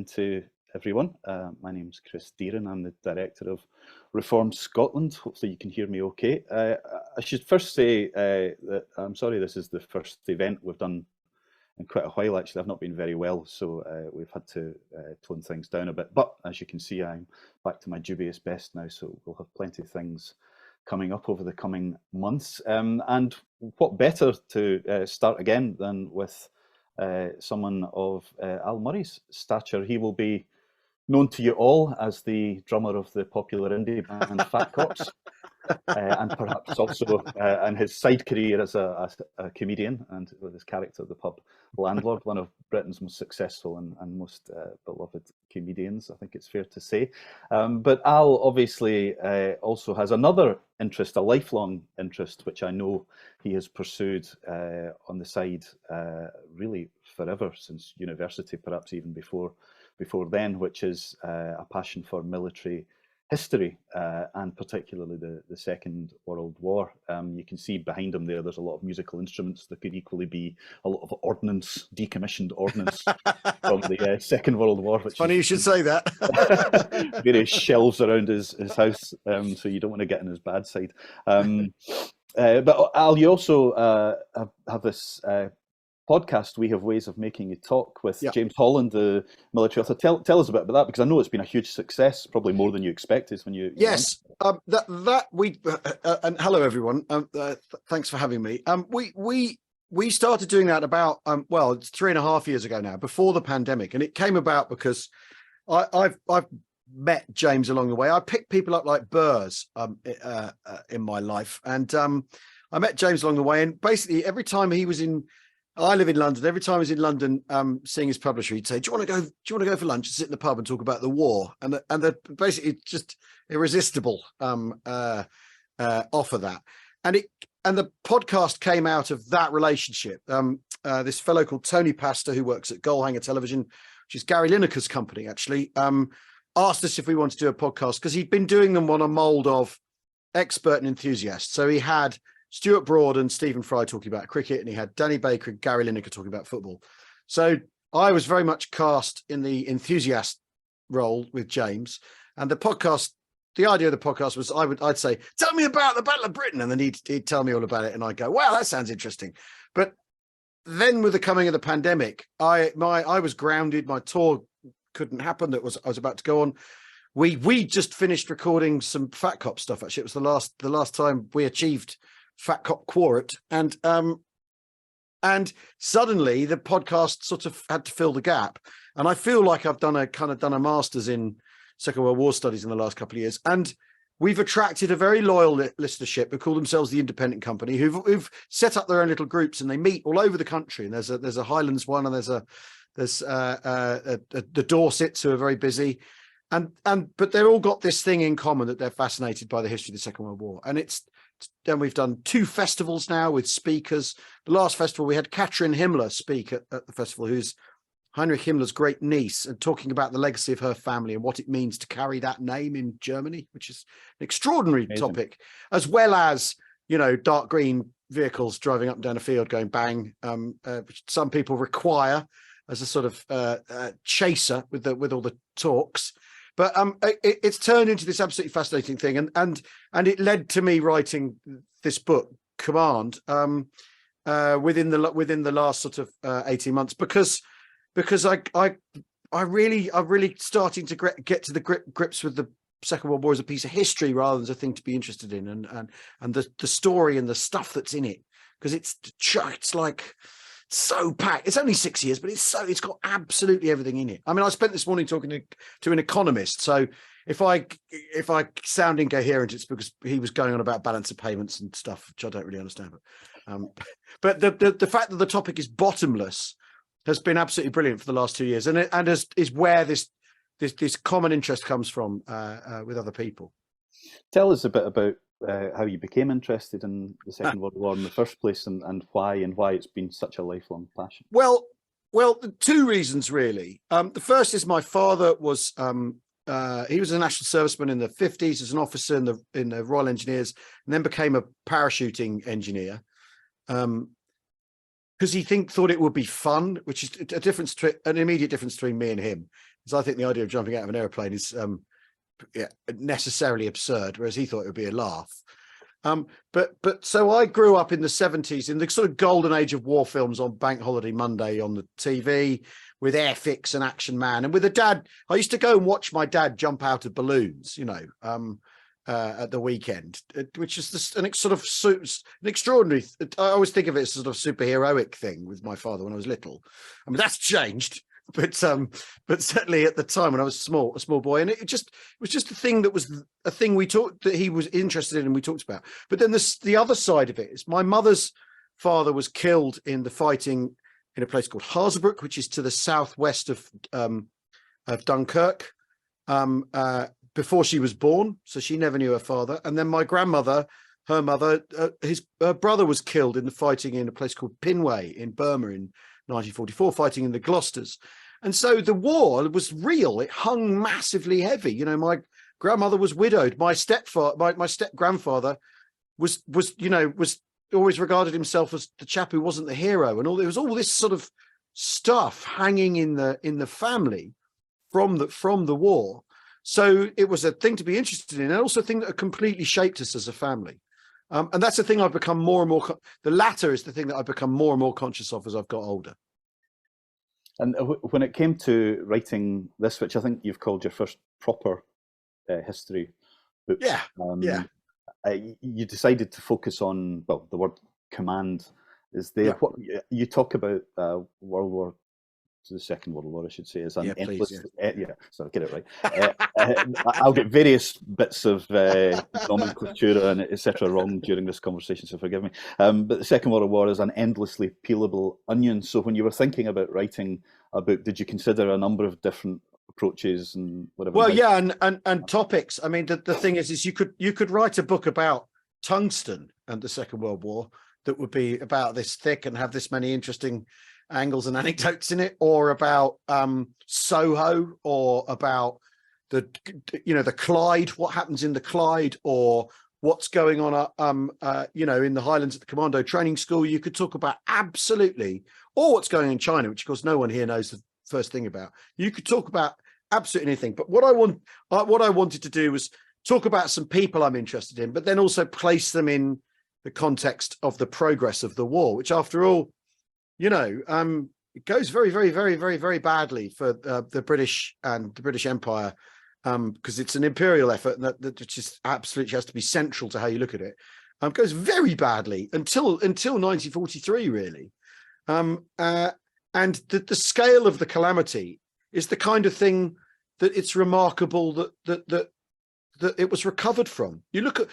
afternoon to everyone. My name's Chris Deerin. I'm the Director of Reform Scotland. Hopefully you can hear me okay. I should first say that I'm sorry this is the first event we've done in quite a while. Actually, I've not been very well, so we've had to tone things down a bit. But as you can see, I'm back to my dubious best now, so we'll have plenty of things coming up over the coming months. And what better to start again than with someone of Al Murray's stature. He will be known to you all as the drummer of the popular indie band Fat Cops, and perhaps also in his side career as a comedian and with his character, the pub landlord, one of Britain's most successful and most beloved comedians, I think it's fair to say. But Al obviously also has another interest, a lifelong interest, which I know he has pursued on the side really forever, since university, perhaps even before then, which is a passion for military history, and particularly the Second World War. You can see behind him there's a lot of musical instruments. There could equally be a lot of ordnance, decommissioned ordnance from the Second World War. Which funny you should say that. Various shelves around his house, so you don't want to get in his bad side. But Al, you also have this podcast, We Have Ways of Making You Talk, with James Holland, the military author. Tell us a bit about that, because I know it's been a huge success, probably more than you expected when you. Yes, and hello everyone. Thanks for having me. We started doing that about it's 3.5 years ago now, before the pandemic, and it came about because I've met James along the way. I picked people up like burrs in my life, and I met James along the way, and basically every time he was in. I live in London. Every time I was in London, seeing his publisher, he'd say, "Do you want to go for lunch and sit in the pub and talk about the war?" And the basically just irresistible offer that. And the podcast came out of that relationship. This fellow called Tony Pastor, who works at Goalhanger Television, which is Gary Lineker's company, actually, asked us if we wanted to do a podcast because he'd been doing them on a mold of expert and enthusiast. So he had Stuart Broad and Stephen Fry talking about cricket, and he had Danny Baker and Gary Lineker talking about football. So I was very much cast in the enthusiast role with James, and the idea of the podcast was I'd say, "Tell me about the Battle of Britain," and then he'd tell me all about it, and I'd go, "Wow, that sounds interesting." But then with the coming of the pandemic, I was grounded. My tour couldn't happen. I was about to go on. We just finished recording some Fat Cop stuff. Actually, it was the last time we achieved Fat Cop Quart, and suddenly the podcast sort of had to fill the gap. And I feel like I've done a master's in Second World War studies in the last couple of years, and we've attracted a very loyal listenership who call themselves the Independent Company, who've set up their own little groups, and they meet all over the country. And there's a Highlands one, and there's the Dorsets, who are very busy, but they've all got this thing in common, that they're fascinated by the history of the Second World War. And then we've done 2 festivals now with speakers. The last festival we had Katrin Himmler speak at the festival, who's Heinrich Himmler's great niece, and talking about the legacy of her family and what it means to carry that name in Germany, which is an extraordinary topic, as well as, dark green vehicles driving up and down a field going bang, which some people require as a sort of chaser with all the talks. But it's turned into this absolutely fascinating thing, and it led to me writing this book, Command, within the last sort of 18 months, because I'm really starting to get to the grips with the Second World War as a piece of history rather than as a thing to be interested in, and the story and the stuff that's in it, because it's like so packed. It's only 6 years, but it's got absolutely everything in it. I mean, I spent this morning talking to an economist, so if I sound incoherent, it's because he was going on about balance of payments and stuff, which I don't really understand. But the fact that the topic is bottomless has been absolutely brilliant for the last 2 years, and is where this common interest comes from with other people. Tell us a bit about how you became interested in the Second World War in the first place, and why it's been such a lifelong passion. Well, 2 reasons really. The first is my father was he was a national serviceman in the 50s as an officer in the Royal Engineers, and then became a parachuting engineer. Because he thought it would be fun, which is an immediate difference between me and him. because I think the idea of jumping out of an airplane is necessarily absurd, whereas he thought it would be a laugh. But so I grew up in the 70s in the sort of golden age of war films on Bank Holiday Monday on the TV with Airfix and Action Man, and with a dad. I used to go and watch my dad jump out of balloons, at the weekend, which is an extraordinary. I always think of it as a sort of superheroic thing with my father when I was little. I mean, that's changed. But certainly at the time when I was a small boy, and it was just a thing that was a thing that he was interested in and we talked about. But then the other side of it is my mother's father was killed in the fighting in a place called Hazebrouck, which is to the southwest of Dunkirk, before she was born. So she never knew her father. And then my grandmother, her mother, her brother was killed in the fighting in a place called Pinway in Burma in 1944, fighting in the Gloucesters. And so the war was real. It hung massively heavy. My grandmother was widowed. My step grandfather was always regarded himself as the chap who wasn't the hero, and there was all this sort of stuff hanging in the family from the war. So it was a thing to be interested in, and also a thing that completely shaped us as a family. And that's the thing I've become more and more. The latter is the thing that I've become more and more conscious of as I've got older. And when it came to writing this, which I think you've called your first proper history book, you decided to focus on, well, the word command is there. What you talk about the Second World War, I should say, as an endless. So get it right. I'll get various bits of nomenclature and etc. wrong during this conversation, so forgive me. But the Second World War is an endlessly peelable onion. So when you were thinking about writing a book, did you consider a number of different approaches and whatever? Well, and topics. I mean, the thing is you could write a book about tungsten and the Second World War that would be about this thick and have this many interesting angles and anecdotes in it, or about Soho, or about the Clyde, what happens in the Clyde, or what's going on in the Highlands at the Commando Training School. You could talk about absolutely, or what's going on in China, which of course no one here knows the first thing about. You could talk about absolutely anything. But what I wanted to do was talk about some people I'm interested in, but then also place them in the context of the progress of the war, which after all, it goes very, very, very, very, very badly for the British and the British Empire, because it's an imperial effort that just absolutely has to be central to how you look at it. It goes very badly until 1943, really. And the scale of the calamity is the kind of thing that it's remarkable that it was recovered from. You look at,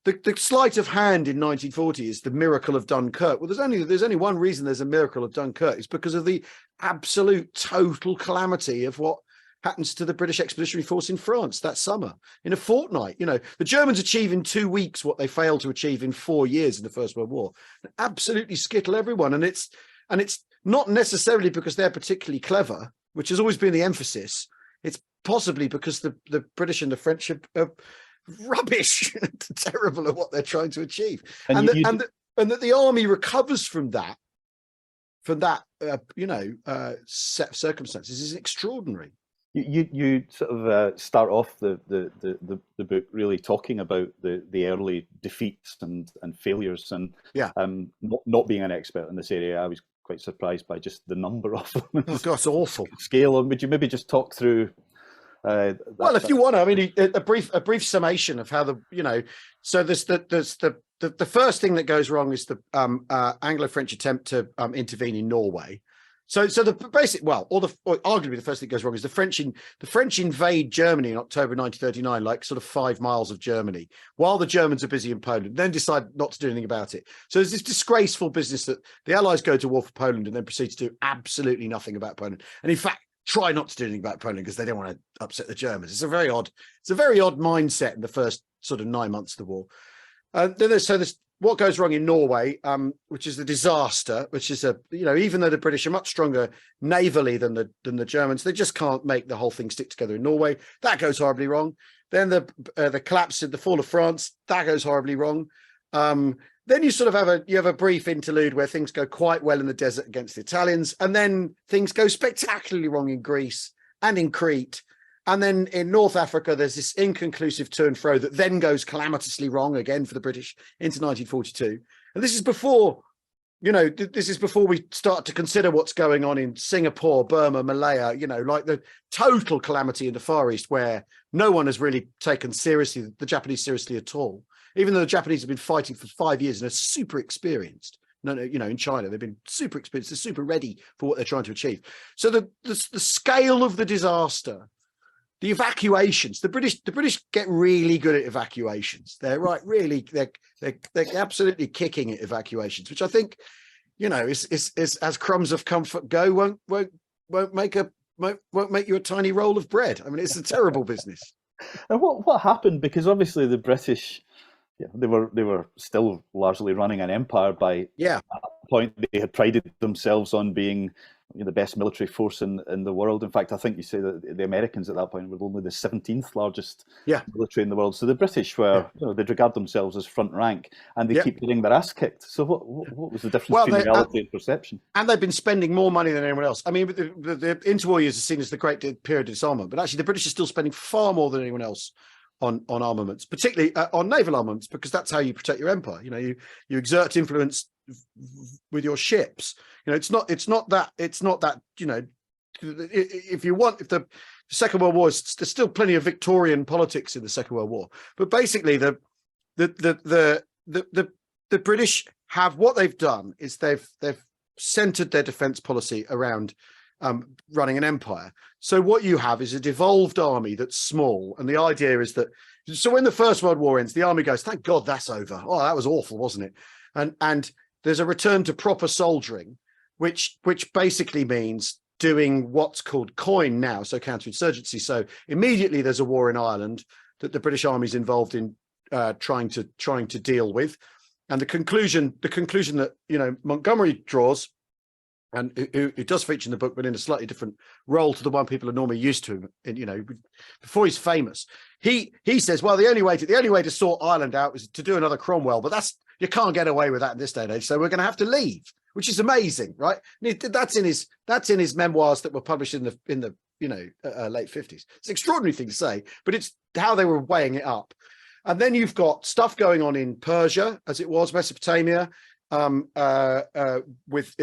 with the sleight of hand in 1940 is the miracle of Dunkirk. Well, there's only one reason there's a miracle of Dunkirk. It's because of the absolute total calamity of what happens to the British Expeditionary Force in France that summer. In a fortnight, the Germans achieve in 2 weeks what they failed to achieve in 4 years in the First World War. Absolutely skittle everyone, and it's not necessarily because they're particularly clever, which has always been the emphasis. It's possibly because the British and the French are rubbish, terrible at what they're trying to achieve, and that the army recovers from that set of circumstances is extraordinary. You sort of start off the book really talking about the early defeats and failures, and not being an expert in this area, I was quite surprised by just the number of them. Oh God, it's awful. Scale. Would you maybe just talk through? Well, if you want, I mean, a brief summation of how so there's the first thing that goes wrong is the Anglo-French attempt to intervene in Norway. So the basic, arguably the first thing that goes wrong is the French invade Germany in October 1939, like sort of 5 miles of Germany, while the Germans are busy in Poland, then decide not to do anything about it. So there's this disgraceful business that the Allies go to war for Poland and then proceed to do absolutely nothing about Poland. And in fact, try not to do anything about Poland because they don't want to upset the Germans. It's a very odd mindset in the first sort of 9 months of the war. Then there's what goes wrong in Norway, which is the disaster, which is even though the British are much stronger navally than the Germans, they just can't make the whole thing stick together in Norway. That goes horribly wrong. Then the collapse of the fall of France, that goes horribly wrong. then you sort of have a brief interlude where things go quite well in the desert against the Italians, and then things go spectacularly wrong in Greece and in Crete. And then in North Africa, there's this inconclusive to and fro that then goes calamitously wrong again for the British into 1942. And this is before, this is before we start to consider what's going on in Singapore, Burma, Malaya, like the total calamity in the Far East, where no one has really taken the Japanese seriously at all. Even though the Japanese have been fighting for 5 years and are super experienced. No, in China, they've been super experienced. They're super ready for what they're trying to achieve. So the scale of the disaster, the evacuations, the British get really good at evacuations. They're they're absolutely kicking at evacuations, which I think, is as crumbs of comfort go, won't make you a tiny roll of bread. I mean, it's a terrible business. And what happened? Because obviously the British, they were still largely running an empire by that point. They had prided themselves on being the best military force in the world. In fact, I think you say that the Americans at that point were only the 17th largest military in the world. So the British were, they'd regard themselves as front rank, and they keep getting their ass kicked. So what was the difference between reality and perception? And they've been spending more money than anyone else. I mean, the interwar years are seen as the great period of disarmament, but actually the British are still spending far more than anyone else on armaments, particularly on naval armaments, because that's how you protect your empire. You exert influence with your ships. It's not that if the Second World War there's still plenty of Victorian politics in the Second World War, but basically the British have, what they've done is they've centered their defense policy around running an empire. So what you have is a devolved army that's small, and the idea is that, so when the First World War ends, the army goes, thank God that's over. Oh, that was awful, wasn't it? And there's a return to proper soldiering, which basically means doing what's called COIN now, so counterinsurgency. So immediately there's a war in Ireland that the British Army's involved in trying to deal with, and the conclusion that Montgomery draws, and it does feature in the book, but in a slightly different role to the one people are normally used to. And, before he's famous, he says, well, the only way to sort Ireland out is to do another Cromwell, but you can't get away with that in this day and age. So we're going to have to leave, which is amazing, right? That's in his memoirs that were published in the late 50s. It's an extraordinary thing to say, but it's how they were weighing it up. And then you've got stuff going on in Persia, as it was Mesopotamia, with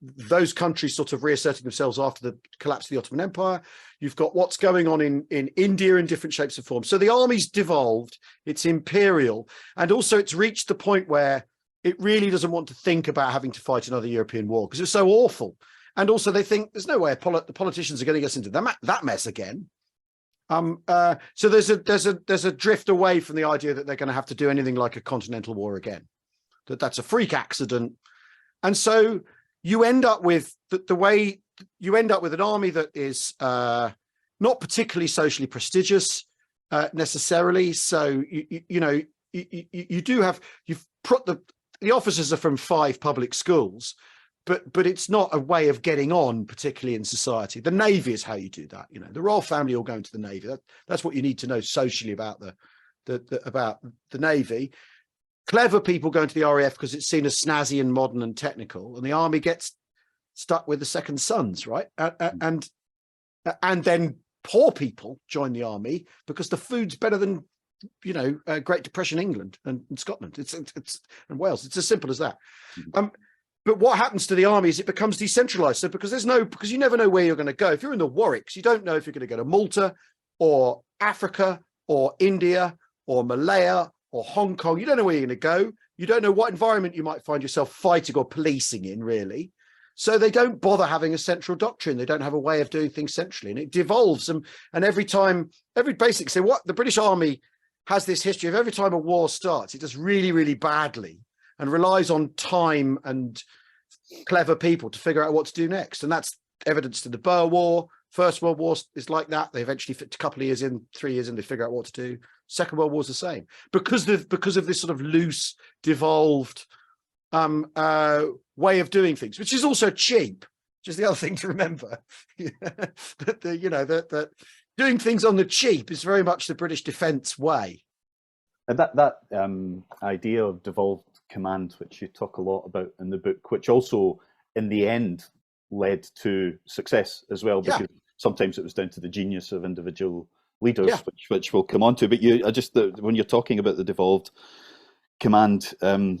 those countries sort of reasserting themselves after the collapse of the Ottoman Empire. You've got what's going on in India in different shapes and forms. So the army's devolved, it's imperial, and also it's reached the point where it really doesn't want to think about having to fight another European war because it's so awful. And also they think there's no way the politicians are getting us into that mess again. So there's a drift away from the idea that they're going to have to do anything like a continental war again. That's a freak accident. And so you end up with an army that is not particularly socially prestigious necessarily. So you've put the officers are from 5 public schools, but it's not a way of getting on particularly in society. The Navy is how you do that. The royal family all go into the Navy. That's what you need to know socially about the Navy. Clever people go into the RAF because it's seen as snazzy and modern and technical, and the army gets stuck with the second sons, right? And then poor people join the army because the food's better than Great Depression England and Scotland. It's and Wales. It's as simple as that. But what happens to the army is it becomes decentralized. So because you never know where you're going to go. If you're in the Warwicks, you don't know if you're going to go to Malta or Africa or India or Malaya or Hong Kong. You don't know where you're going to go. You don't know what environment you might find yourself fighting or policing in, really. So they don't bother having a central doctrine. They don't have a way of doing things centrally, and it devolves. And basically, so what the British Army has this history of every time a war starts, it does really, really badly and relies on time and clever people to figure out what to do next. And that's evidenced in the Boer War. First World War is like that. They eventually fit a couple of years in, 3 years in, they figure out what to do. Second World War is the same because of this sort of loose, devolved way of doing things, which is also cheap. Which is the other thing to remember. that doing things on the cheap is very much the British defence way. And that idea of devolved command, which you talk a lot about in the book, which also in the end led to success as well, because sometimes it was down to the genius of individual leaders, which we'll come on to. But when you're talking about the devolved command,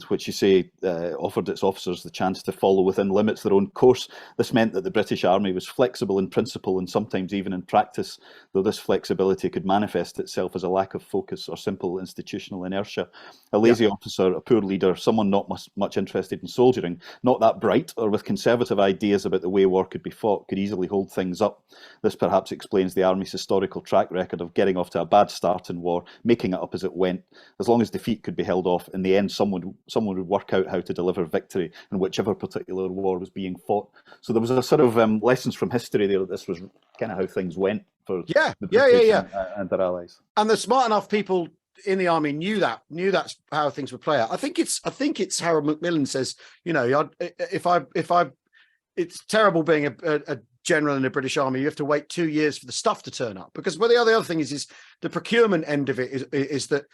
which you say offered its officers the chance to follow within limits their own course. This meant that the British Army was flexible in principle and sometimes even in practice, though this flexibility could manifest itself as a lack of focus or simple institutional inertia. A lazy officer, a poor leader, someone not much interested in soldiering, not that bright or with conservative ideas about the way war could be fought, could easily hold things up. This perhaps explains the Army's historical track record of getting off to a bad start in war, making it up as it went. As long as defeat could be held off, in the end, someone would work out how to deliver victory in whichever particular war was being fought. So there was a sort of lessons from history there. This was kind of how things went for the British and their allies. And the smart enough people in the army knew that's how things would play out. I think it's Harold Macmillan says, it's terrible being a general in the British Army. You have to wait 2 years for the stuff to turn up, because the other thing is the procurement end of it is that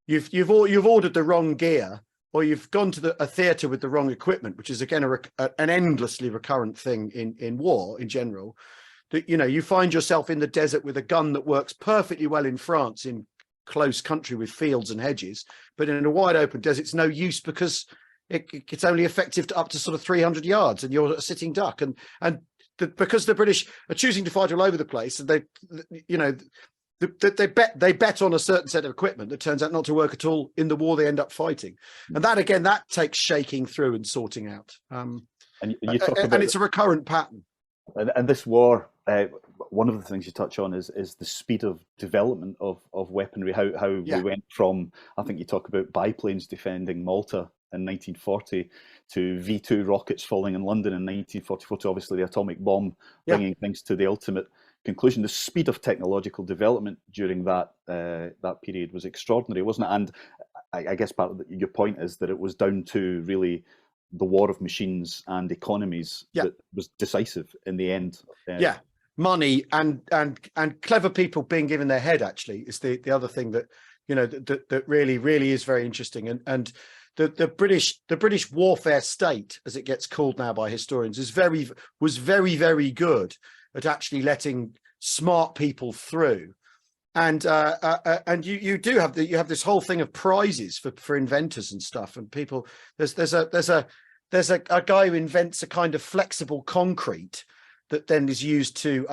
you've ordered the wrong gear, or you've gone to a theatre with the wrong equipment, which is again an endlessly recurrent thing in war in general. That you find yourself in the desert with a gun that works perfectly well in France in close country with fields and hedges, but in a wide open desert it's no use, because it's only effective to up to sort of 300 yards and you're a sitting duck. Because the British are choosing to fight all over the place, and they bet on a certain set of equipment that turns out not to work at all. In the war they end up fighting, and that takes shaking through and sorting out. And it's a recurrent pattern. And this war, one of the things you touch on is the speed of development of weaponry. How we went from, I think you talk about biplanes defending Malta in 1940 to V2 rockets falling in London in 1944 to obviously the atomic bomb bringing things to the ultimate conclusion. The speed of technological development during that period was extraordinary, wasn't it? And I guess part of your point is that it was down to really the war of machines and economies that was decisive in the end. Money and clever people being given their head actually is the other thing that that really is very interesting. And the British warfare state, as it gets called now by historians, was very good at actually letting smart people through. And you have this whole thing of prizes for inventors and stuff, and people. There's a guy who invents a kind of flexible concrete that then is used to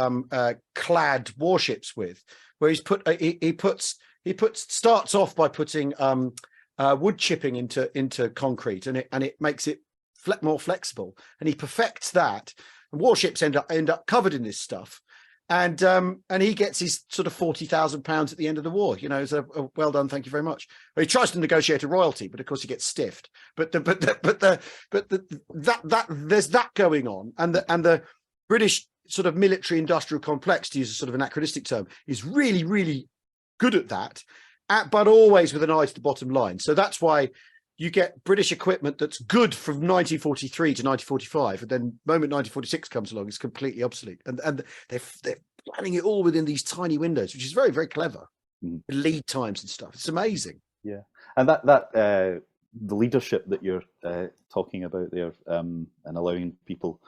clad warships with, where he starts off by putting wood chipping into concrete, and it makes it more flexible, and he perfects that, and warships end up covered in this stuff. And he gets his sort of £40,000 at the end of the war. It's a well done, thank you very much. Well, he tries to negotiate a royalty, but of course he gets stiffed. But there's that going on, and the British sort of military industrial complex, to use a sort of anachronistic term, is really good at that, but always with an eye to the bottom line. So that's why you get British equipment that's good from 1943 to 1945, and then the moment 1946 comes along, it's completely obsolete. And they're planning it all within these tiny windows, which is very, very clever. Lead times and stuff. It's amazing. Yeah, and that the leadership that you're talking about there, and allowing people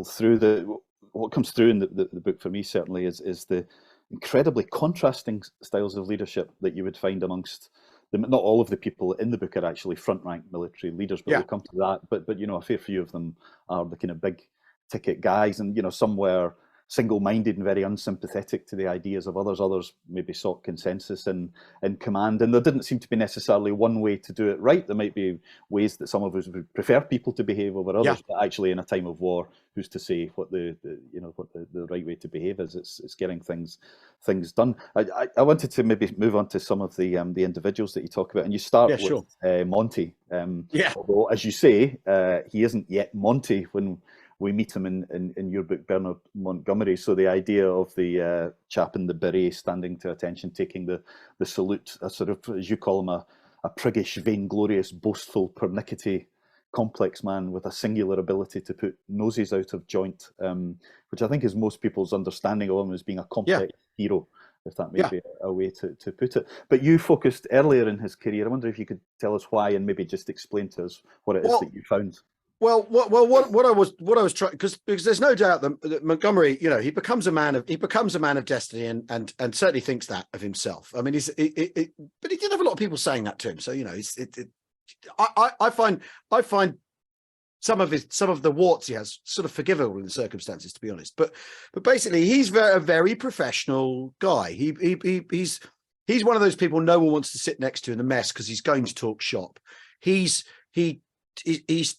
through what comes through in the book for me certainly is the incredibly contrasting styles of leadership that you would find amongst. Not all of the people in the book are actually front rank military leaders, but we'll come to that. But a fair few of them are the kind of big ticket guys, and some were single-minded and very unsympathetic to the ideas of others. Others maybe sought consensus in command, and there didn't seem to be necessarily one way to do it right. There might be ways that some of us would prefer people to behave over others, but actually in a time of war, who's to say what the right way to behave is? It's getting things done. I wanted to maybe move on to some of the individuals that you talk about, and you start with Monty. Although, as you say, he isn't yet Monty when we meet him in your book, Bernard Montgomery. So the idea of the chap in the beret standing to attention, taking the salute, a sort of, as you call him, a priggish, vainglorious, boastful, pernickety, complex man with a singular ability to put noses out of joint, which I think is most people's understanding of him as being a complex hero. if that may be a way to put it. But you focused earlier in his career. I wonder if you could tell us why, and maybe just explain to us what it is that you found. Well, what I was trying, because there's no doubt that Montgomery, you know, he becomes a man of destiny, and certainly thinks that of himself. I mean, but he did have a lot of people saying that to him. So, you know, I find some of the warts he has sort of forgivable in the circumstances, to be honest. But basically, he's a very professional guy. He's one of those people no one wants to sit next to in the mess because he's going to talk shop. He's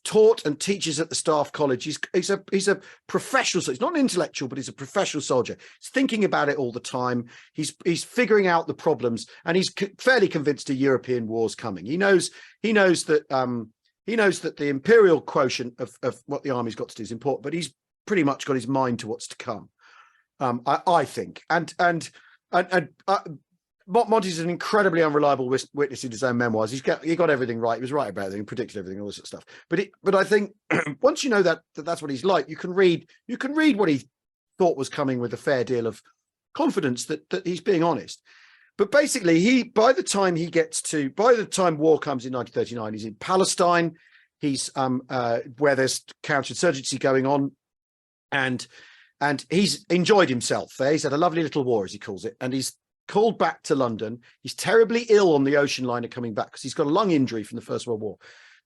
taught and teaches at the staff college. He's a professional, so he's not an intellectual, but he's a professional soldier. He's thinking about it all the time. He's figuring out the problems, and he's fairly convinced a European war's coming. He knows that the imperial quotient of what the army's got to do is important, but he's pretty much got his mind to what's to come. I think, and Monty's an incredibly unreliable witness in his own memoirs. He got everything right. He was right about everything, predicted everything, all this sort of stuff. But I think once you know that's what he's like, you can read what he thought was coming with a fair deal of confidence that he's being honest. But basically, by the time war comes in 1939, he's in Palestine. He's where there's counterinsurgency going on, and he's enjoyed himself there. He's had a lovely little war, as he calls it, and he's called back to London. He's terribly ill on the ocean liner coming back because he's got a lung injury from the First World War.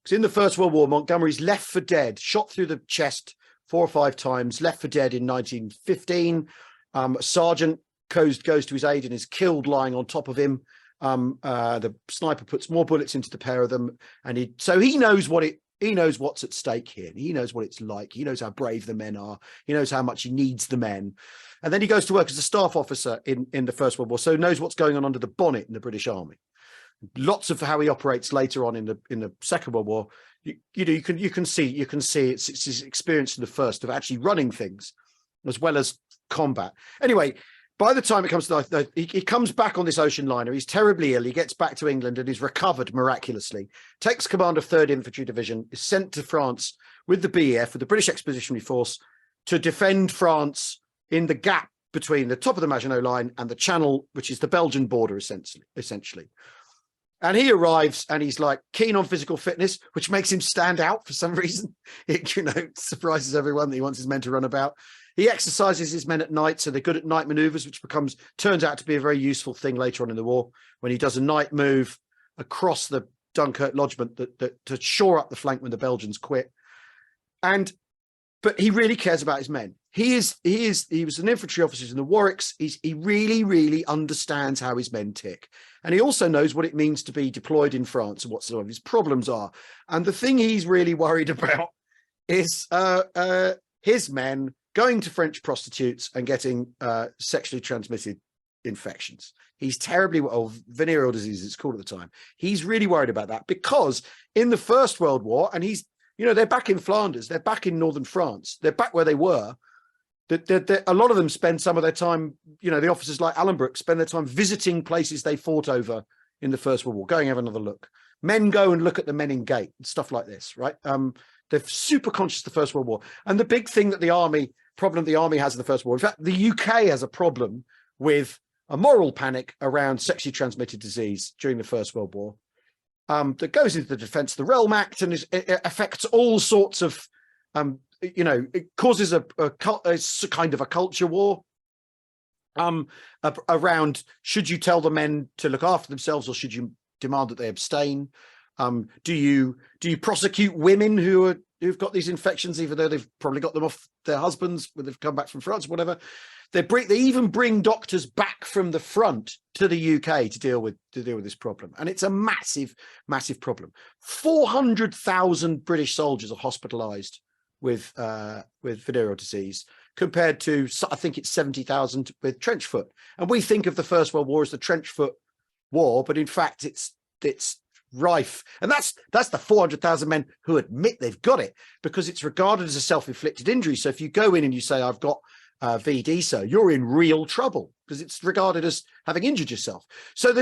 Because in the First World War, Montgomery's left for dead, shot through the chest 4 or 5 times, left for dead in 1915. A sergeant goes to his aid and is killed lying on top of him. The sniper puts more bullets into the pair of them, and he knows what's at stake here. And he knows what it's like. He knows how brave the men are. He knows how much he needs the men. And then he goes to work as a staff officer in the First World War, so knows what's going on under the bonnet in the British Army. Lots of how he operates later on in the Second World War. You can see it's his experience in the first of actually running things as well as combat. Anyway, by the time it comes to he comes back on this ocean liner. He's terribly ill. He gets back to England and is recovered miraculously. Takes command of 3rd Infantry Division. Is sent to France with the BEF, with the British Expeditionary Force, to defend France in the gap between the top of the Maginot Line and the Channel, which is the Belgian border, essentially. And he arrives and he's like keen on physical fitness, which makes him stand out for some reason. It, surprises everyone that he wants his men to run about. He exercises his men at night, so they're good at night maneuvers, which turns out to be a very useful thing later on in the war, when he does a night move across the Dunkirk lodgement to shore up the flank when the Belgians quit. But he really cares about his men. He was an infantry officer in the Warwicks. He really, really understands how his men tick. And he also knows what it means to be deployed in France and what some of his problems are. And the thing he's really worried about is his men going to French prostitutes and getting sexually transmitted infections. He's venereal disease, it's called at the time. He's really worried about that because in the First World War, and they're back in Flanders, they're back in northern France, they're back where they were. A lot of them spend some of their time, the officers like Allenbrook spend their time visiting places they fought over in the First World War, going have another look. Men go and look at the Menin Gate and stuff like this, right? They're super conscious of the First World War. And the big thing that the army has in the First World War, in fact, the UK has a problem with a moral panic around sexually transmitted disease during the First World War that goes into the Defence of the Realm Act, and it affects all sorts of it causes a kind of a culture war around, should you tell the men to look after themselves or should you demand that they abstain? Do you prosecute women who've got these infections, even though they've probably got them off their husbands when they've come back from France or whatever? They even bring doctors back from the front to the UK to deal with this problem, and it's a massive, massive problem. 400,000 British soldiers are hospitalised with venereal disease, compared to, I think it's 70,000 with trench foot. And we think of the First World War as the trench foot war, but in fact it's rife. And that's the 400,000 men who admit they've got it, because it's regarded as a self-inflicted injury. So if you go in and you say, I've got VD, so you're in real trouble, because it's regarded as having injured yourself. So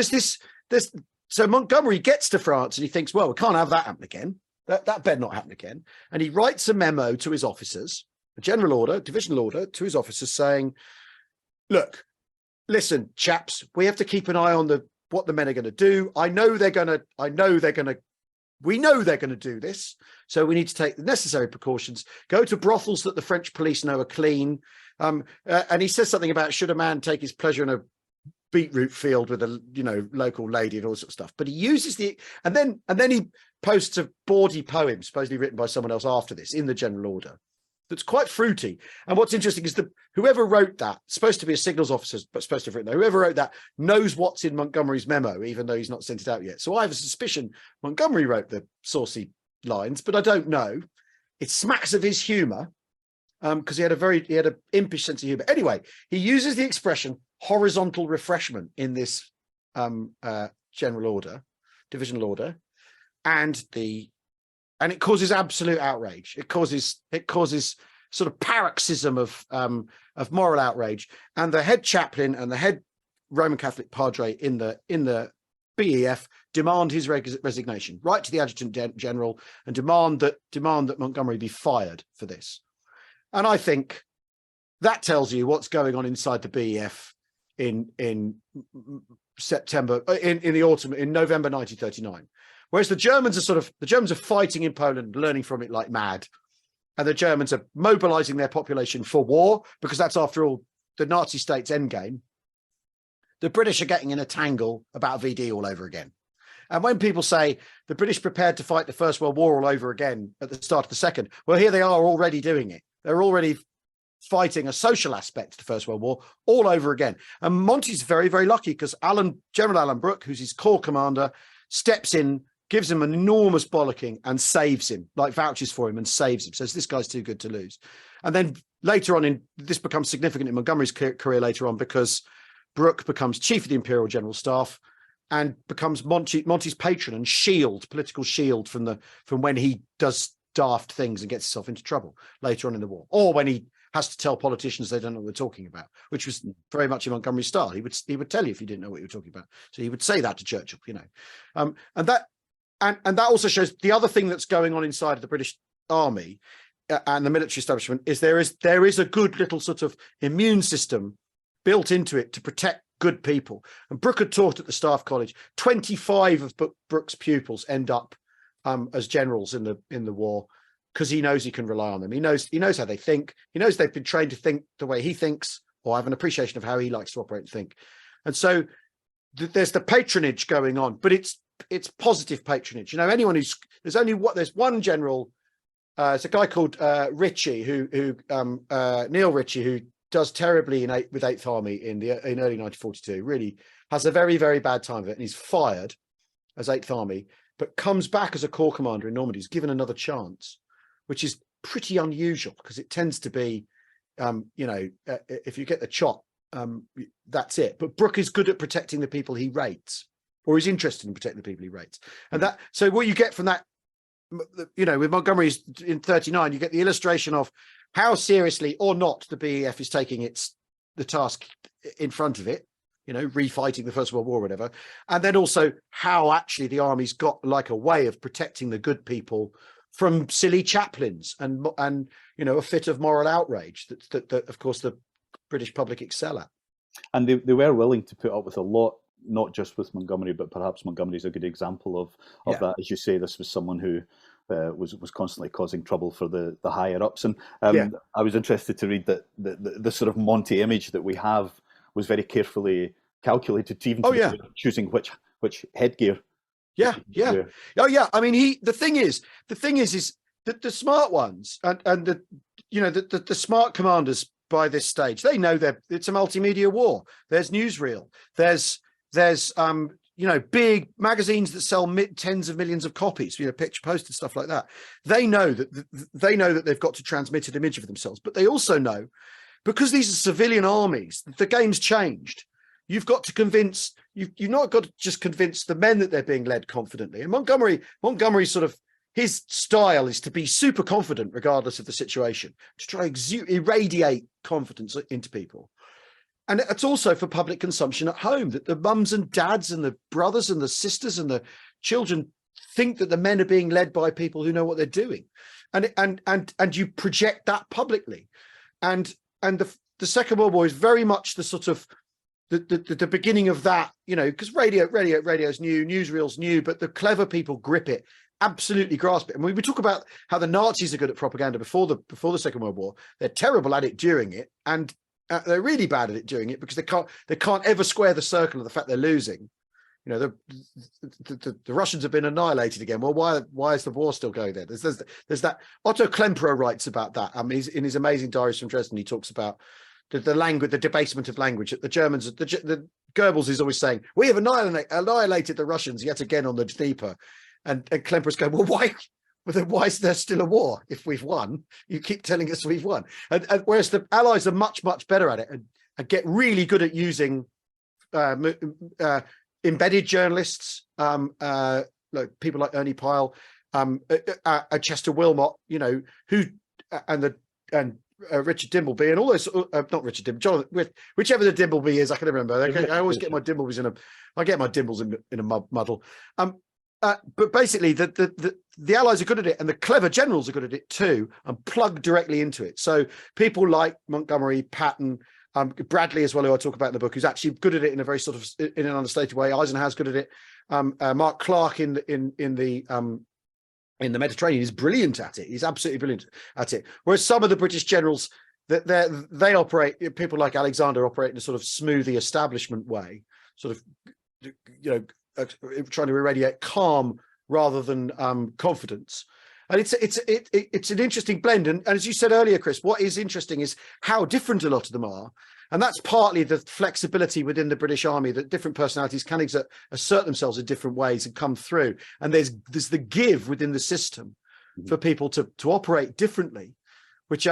so Montgomery gets to France and he thinks, well, we can't have that happen again. That better not happen again. And he writes a memo to his officers, a general order, divisional order to his officers saying, look, listen, chaps, we have to keep an eye on what the men are going to do. We know they're going to do this. So we need to take the necessary precautions, go to brothels that the French police know are clean. And he says something about, should a man take his pleasure in a beetroot field with a local lady and all sorts of stuff. But he uses and then he posts a bawdy poem supposedly written by someone else after this in the general order that's quite fruity. And what's interesting is that whoever wrote that, supposed to be a signals officer, but supposed to have written that, whoever wrote that knows what's in Montgomery's memo, even though he's not sent it out yet. So I have a suspicion Montgomery wrote the saucy lines, but I don't know. It smacks of his humor, because he had an impish sense of humor. Anyway, he uses the expression horizontal refreshment in this general order, divisional order, and it causes absolute outrage. It causes sort of paroxysm of moral outrage. And the head chaplain and the head Roman Catholic padre in the BEF demand his resignation, write to the adjutant general and demand that Montgomery be fired for this. And I think that tells you what's going on inside the BEF in September, in the autumn, in November 1939. Whereas the Germans are fighting in Poland, learning from it like mad. And the Germans are mobilizing their population for war, because that's, after all, the Nazi state's endgame. The British are getting in a tangle about VD all over again. And when people say the British prepared to fight the First World War all over again at the start of the Second, well, here they are already doing it. They're already fighting a social aspect of the First World War all over again. And Monty's very, very lucky, because General Alan Brooke, who's his corps commander, steps in, gives him an enormous bollocking and saves him, like vouches for him and saves him. Says, this guy's too good to lose. And then later on, this becomes significant in Montgomery's career later on, because Brooke becomes chief of the Imperial General Staff and becomes Monty's patron and shield, political shield from when he does daft things and gets himself into trouble later on in the war, or when he has to tell politicians they don't know what they're talking about, which was very much in Montgomery's style. He would tell you if you didn't know what you were talking about. So he would say that to Churchill, and that also shows the other thing that's going on inside of the British Army and the military establishment is there is a good little sort of immune system built into it to protect good people. And Brooke had taught at the Staff College. 25 of Brooke's pupils end up as generals in the war, because he knows he can rely on them. He knows how they think. He knows they've been trained to think the way he thinks, or have an appreciation of how he likes to operate and think. And so there's the patronage going on, but it's positive patronage. There's one general. It's a guy called Ritchie, Neil Ritchie, who does terribly with 8th Army in early 1942. Really has a very, very bad time of it, and he's fired as 8th Army, but comes back as a corps commander in Normandy. He's given another chance, which is pretty unusual, because it tends to be, if you get the chop, that's it. But Brooke is good at protecting the people he rates, or is interested in protecting the people he rates. And so what you get from that, with Montgomery's in 39, you get the illustration of how seriously or not the BEF is taking the task in front of it, refighting the First World War or whatever. And then also how actually the army's got like a way of protecting the good people from silly chaplains and a fit of moral outrage that of course the British public excel at. And they were willing to put up with a lot, not just with Montgomery, but perhaps Montgomery's a good example of that. As you say, this was someone who was constantly causing trouble for the higher ups. And I was interested to read that the sort of Monty image that we have was very carefully calculated to even choosing which headgear. Yeah. Oh yeah. I mean, the thing is that the smart ones and the smart commanders by this stage, they know it's a multimedia war. There's newsreel. There's big magazines that sell tens of millions of copies, picture posters, stuff like that. They know that they've got to transmit an image of themselves, but they also know, because these are civilian armies, the game's changed. You've got to convince, you've not got to just convince the men that they're being led confidently. And Montgomery sort of, his style is to be super confident regardless of the situation, to try to irradiate confidence into people. And it's also for public consumption at home, that the mums and dads and the brothers and the sisters and the children think that the men are being led by people who know what they're doing. And you project that publicly. And the Second World War is very much the sort of the beginning of that, you know, because radio's new, newsreel's new, but the clever people grip it, absolutely grasp it. And when we talk about how the Nazis are good at propaganda before the Second World War, they're terrible at it during it, and they're really bad at it during it because they can't ever square the circle of the fact they're losing. You know, the Russians have been annihilated again. Well, why is the war still going there? There's that. Otto Klemperer writes about that. I mean, he's, in his amazing Diaries from Dresden, he talks about the language, the debasement of language. The Germans, the Goebbels is always saying, we have annihilated the Russians yet again on the Dnieper. And Klemperer's going, well, why? Well, then why is there still a war if we've won? You keep telling us we've won. And whereas the Allies are much better at it and get really good at using embedded journalists, like people like Ernie Pyle, Chester Wilmot, you know, who and Richard Dimbleby and all those, not Richard Dimbleby, Jonathan, whichever the Dimbleby is, I can never remember. I always get my Dimblebys my Dimbles in a muddle. But basically, the Allies are good at it, and the clever generals are good at it too, and plug directly into it. So people like Montgomery, Patton, Bradley as well, who I talk about in the book, who's actually good at it in a very sort of in an understated way. Eisenhower's good at it. Mark Clark in the Mediterranean is brilliant at it. He's absolutely brilliant at it. Whereas some of the British generals, they operate. People like Alexander operate in a sort of smoothie establishment way, sort of, you know, trying to irradiate calm rather than confidence. And it's an interesting blend. And as you said earlier, Chris, what is interesting is how different a lot of them are. And that's partly the flexibility within the British Army, that different personalities can assert themselves in different ways and come through. And there's the give within the system for people to operate differently, which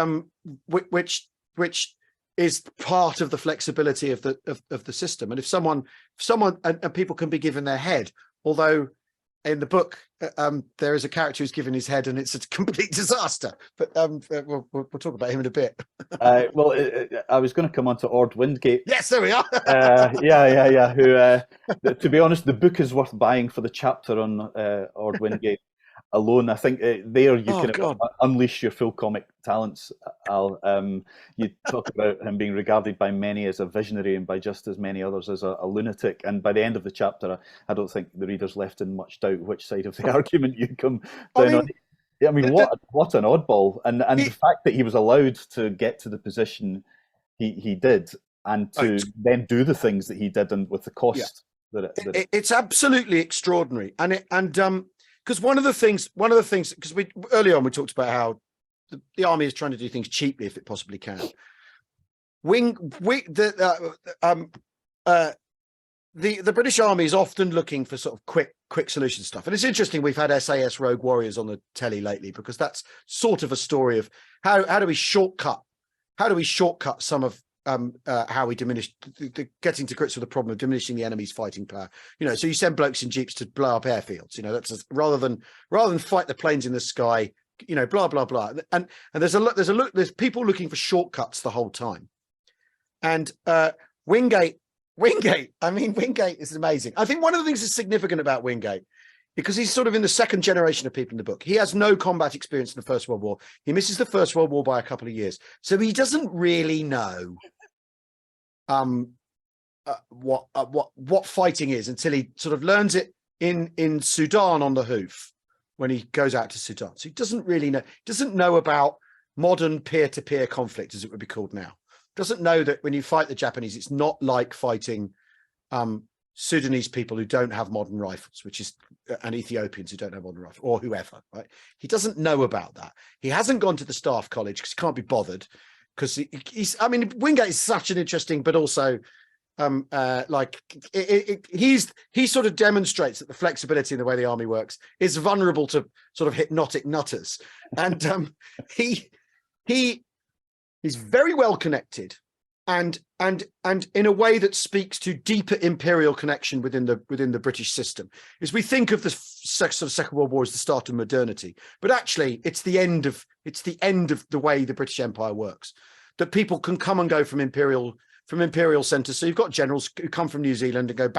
is part of the flexibility of the system. And if someone and people can be given their head, although in the book there is a character who's given his head and it's a complete disaster. But we'll talk about him in a bit. Well, I was going to come on to Ord Wingate. Yes, there we are. Yeah. Who, to be honest, the book is worth buying for the chapter on Ord Wingate alone. I think there you can unleash your full comic talents, Al. You talk about him being regarded by many as a visionary and by just as many others as a lunatic. And by the end of the chapter, I don't think the reader's left in much doubt which side of the argument you come down on. I mean, what an oddball. And the fact that he was allowed to get to the position he did and to then do the things that he did and with the cost it's absolutely extraordinary. And because one of the things, because early on we talked about how the army is trying to do things cheaply if it possibly can. The British Army is often looking for sort of quick solution stuff, and it's interesting. We've had SAS Rogue Warriors on the telly lately because that's sort of a story of how do we shortcut some of how we diminish getting to grips with the problem of diminishing the enemy's fighting power. You know, so you send blokes in jeeps to blow up airfields. You know, that's rather than fight the planes in the sky. You know, blah blah blah. And there's people looking for shortcuts the whole time. And Wingate. I mean, Wingate is amazing. I think one of the things that's significant about Wingate, because he's sort of in the second generation of people in the book. He has no combat experience in the First World War. He misses the First World War by a couple of years, so he doesn't really know what fighting is until he sort of learns it in Sudan on the hoof when he goes out to Sudan. So he doesn't really know. Doesn't know about modern peer-to-peer conflict, as it would be called now. Doesn't know that when you fight the Japanese, it's not like fighting Sudanese people who don't have modern rifles, and Ethiopians who don't have modern rifles, or whoever, right? He doesn't know about that. He hasn't gone to the staff college because he can't be bothered. Because Wingate is such an interesting, but also he sort of demonstrates that the flexibility in the way the army works is vulnerable to sort of hypnotic nutters, and he's very well connected, and in a way that speaks to deeper imperial connection within the British system. As we think of the sort of Second World War as the start of modernity, but actually it's the end of the way the British Empire works. That people can come and go from imperial centres. So you've got generals who come from New Zealand and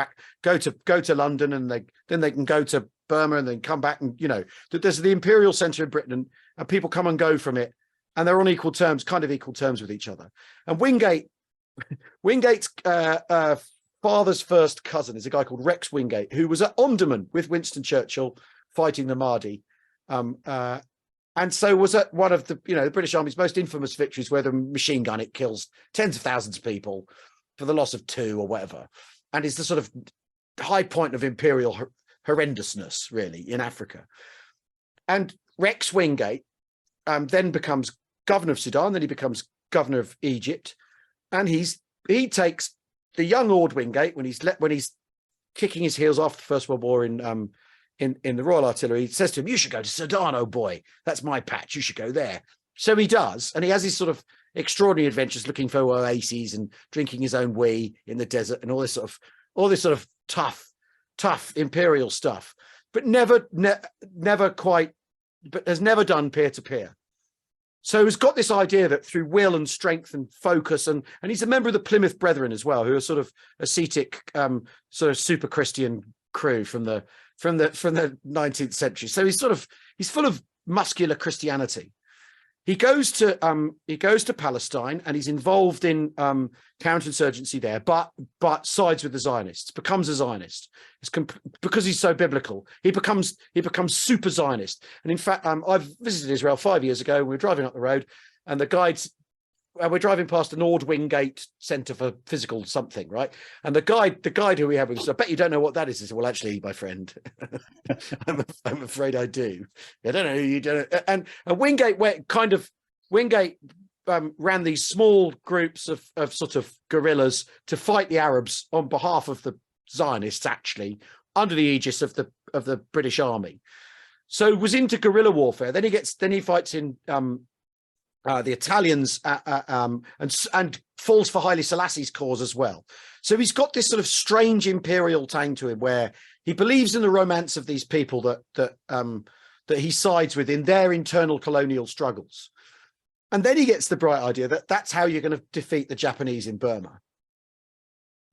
go to London, and then they can go to Burma and then come back, and you know that there's the imperial centre in Britain, and people come and go from it, and they're on equal terms with each other. And Wingate Wingate's father's first cousin is a guy called Rex Wingate, who was at Omdurman with Winston Churchill fighting the Mahdi. And so was at one of the, the British Army's most infamous victories, where the machine gun, it kills tens of thousands of people for the loss of 2 or whatever. And is the sort of high point of imperial horrendousness, really, in Africa. And Rex Wingate then becomes governor of Sudan, then he becomes governor of Egypt. And he takes the young Ord Wingate when he's kicking his heels after the First World War in the Royal Artillery. He says to him, "You should go to Sudan, oh boy. That's my patch. You should go there." So he does, and he has his sort of extraordinary adventures, looking for oases and drinking his own wee in the desert, and all this sort of tough imperial stuff, but never quite, but has never done peer to peer. So he's got this idea that through will and strength and focus, and he's a member of the Plymouth Brethren as well, who are sort of ascetic, sort of super Christian crew from the 19th century. So he's full of muscular Christianity. He goes to Palestine, and he's involved in counterinsurgency there, but sides with the Zionists, becomes a Zionist. Because he's so biblical, he becomes super Zionist. And in fact, I've visited Israel 5 years ago. We were driving up the road, and the guides, we're driving past an Ord Wingate Centre for Physical something, right? And the guide who we have with us, "I bet you don't know what that is." I said, "Well, actually, my friend, I'm afraid I do. I don't know who you don't." And Wingate ran these small groups of sort of guerrillas to fight the Arabs on behalf of the Zionists, actually under the aegis of the British Army. So was into guerrilla warfare. Then he fights in the Italians and falls for Haile Selassie's cause as well. So he's got this sort of strange imperial tang to him, where he believes in the romance of these people that he sides with in their internal colonial struggles. And then he gets the bright idea that that's how you're going to defeat the Japanese in Burma,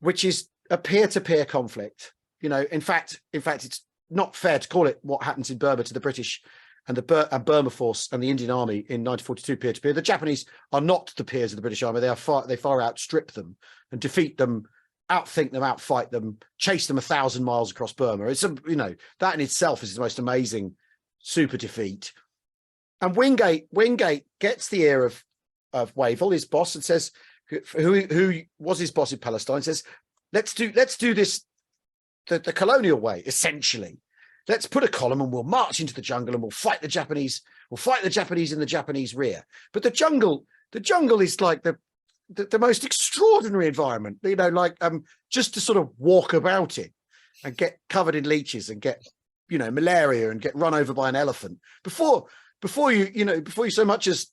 which is a peer-to-peer conflict. In fact, it's not fair to call it what happens in Burma to the British and the Burma Force and the Indian Army in 1942 peer-to-peer. The Japanese are not the peers of the British Army. They far outstrip them and defeat them, outthink them, outfight them, chase them 1,000 miles across Burma. It's that in itself is the most amazing super defeat. And Wingate gets the ear of Wavell, his boss, and says, who was his boss in Palestine, says, let's do this the colonial way, essentially. Let's put a column and we'll march into the jungle and we'll fight the Japanese. We'll fight the Japanese in the Japanese rear. But the jungle is like the most extraordinary environment, just to sort of walk about it and get covered in leeches and get, malaria and get run over by an elephant before you so much as